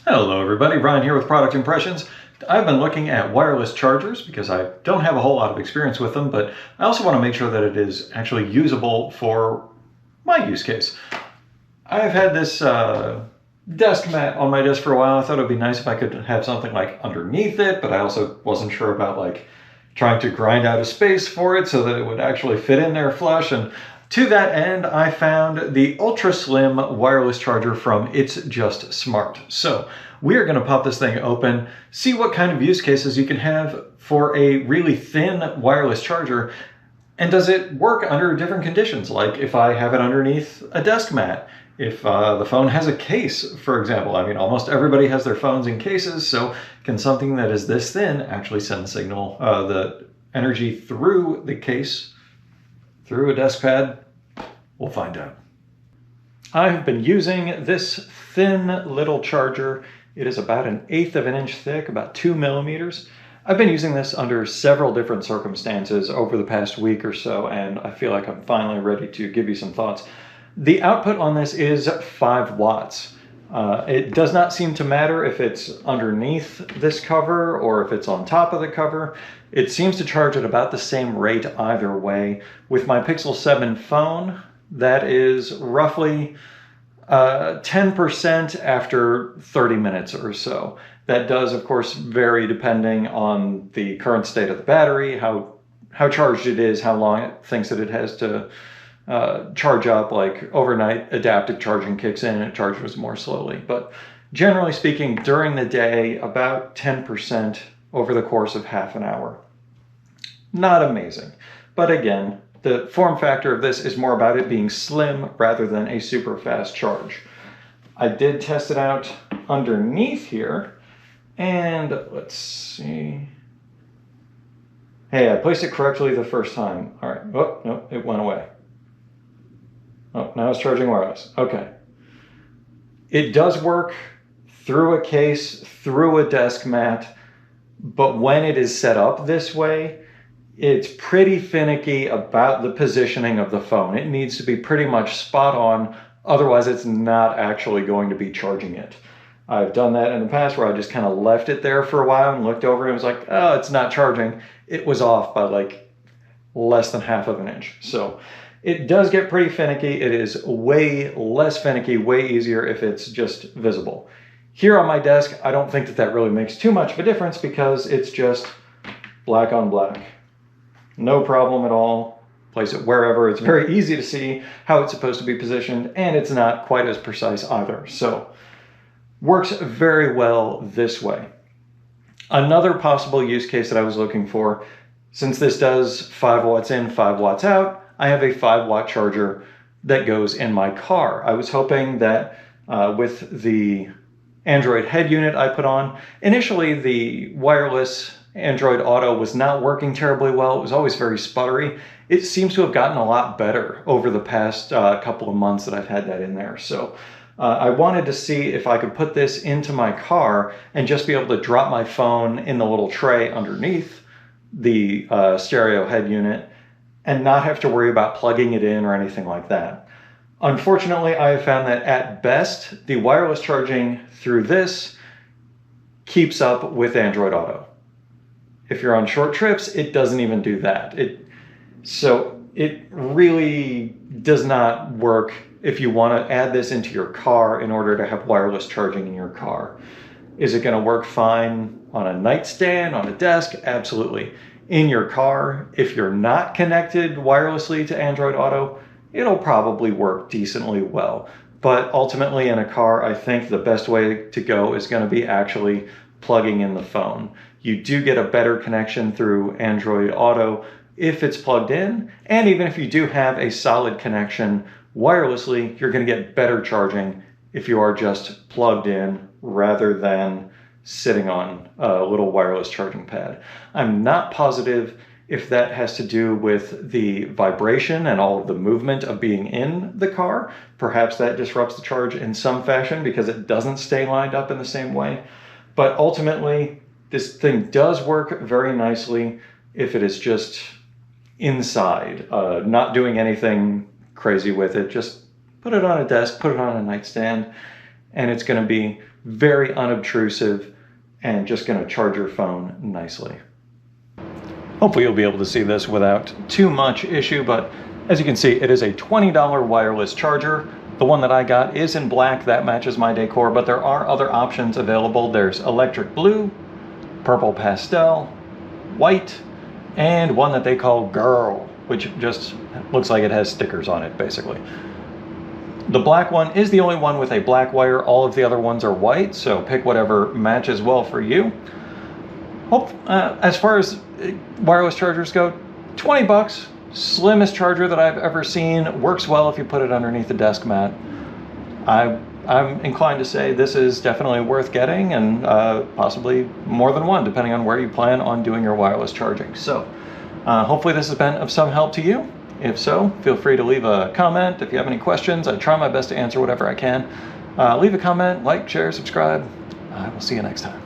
Hello everybody, Ryan here with Product Impressions. I've been looking at wireless chargers because I don't have a whole lot of experience with them, but I also want to make sure that it is actually usable for my use case. I've had this desk mat on my desk for a while. I thought it would be nice if I could have something like underneath it, but I also wasn't sure about like trying to grind out a space for it so that it would actually fit in there flush. And to that end, I found the ultra slim wireless charger from It's Just Smart. So we are going to pop this thing open, see what kind of use cases you can have for a really thin wireless charger. And does it work under different conditions? Like if I have it underneath a desk mat, if the phone has a case, for example. I mean, almost everybody has their phones in cases, so can something that is this thin actually send the signal, the energy through the case, through a desk pad? We'll find out. I've been using this thin little charger. It is about 1/8 of an inch thick, about 2 millimeters. I've been using this under several different circumstances over the past week or so, and I feel like I'm finally ready to give you some thoughts. The output on this is 5 watts. It does not seem to matter if it's underneath this cover or if it's on top of the cover. It seems to charge at about the same rate either way. With my Pixel 7 phone, that is roughly 10% after 30 minutes or so. That does, of course, vary depending on the current state of the battery, how charged it is, how long it thinks that it has to charge up. Like overnight, adaptive charging kicks in and it charges more slowly. But generally speaking, during the day, about 10% over the course of half an hour. Not amazing. But again, the form factor of this is more about it being slim rather than a super fast charge. I did test it out underneath here, and let's see. Hey, I placed it correctly the first time. All right. Oh, no, it went away. Oh, now it's charging wireless. Okay. It does work through a case, through a desk mat, but when it is set up this way, it's pretty finicky about the positioning of the phone. It needs to be pretty much spot on, otherwise it's not actually going to be charging it. I've done that in the past where I just kind of left it there for a while and looked over and was like, oh, it's not charging. It was off by like less than half of an inch. So it does get pretty finicky. It is way less finicky, way easier if it's just visible. Here on my desk, I don't think that that really makes too much of a difference because it's just black on black. No problem at all. Place it wherever. It's very easy to see how it's supposed to be positioned, and it's not quite as precise either. So works very well this way. Another possible use case that I was looking for, since this does 5 watts in, 5 watts out, I have a 5-watt charger that goes in my car. I was hoping that with the Android head unit I put on, initially the wireless Android Auto was not working terribly well. It was always very sputtery. It seems to have gotten a lot better over the past couple of months that I've had that in there. So I wanted to see if I could put this into my car and just be able to drop my phone in the little tray underneath the stereo head unit and not have to worry about plugging it in or anything like that. Unfortunately, I have found that at best, the wireless charging through this keeps up with Android Auto. If you're on short trips, it doesn't even do that. So it really does not work if you want to add this into your car in order to have wireless charging in your car. Is it going to work fine on a nightstand, on a desk? Absolutely. In your car, if you're not connected wirelessly to Android Auto, it'll probably work decently well. But ultimately in a car, I think the best way to go is going to be actually plugging in the phone. You do get a better connection through Android Auto if it's plugged in, and even if you do have a solid connection wirelessly, you're going to get better charging if you are just plugged in rather than sitting on a little wireless charging pad. I'm not positive if that has to do with the vibration and all of the movement of being in the car. Perhaps that disrupts the charge in some fashion because it doesn't stay lined up in the same way. But ultimately, this thing does work very nicely if it is just inside, not doing anything crazy with it. Just put it on a desk, put it on a nightstand, and it's going to be very unobtrusive and just going to charge your phone nicely. Hopefully you'll be able to see this without too much issue, but as you can see, it is a $20 wireless charger. The one that I got is in black, that matches my decor, but there are other options available. There's electric blue, purple pastel, white, and one that they call Girl, which just looks like it has stickers on it, basically. The black one is the only one with a black wire. All of the other ones are white, so pick whatever matches well for you. As far as wireless chargers go, 20 bucks. Slimmest charger that I've ever seen. Works well if you put it underneath the desk mat. I'm inclined to say this is definitely worth getting, and possibly more than one, depending on where you plan on doing your wireless charging. So hopefully this has been of some help to you. If so, feel free to leave a comment. If you have any questions, I try my best to answer whatever I can. Leave a comment, like, share, subscribe. I will see you next time.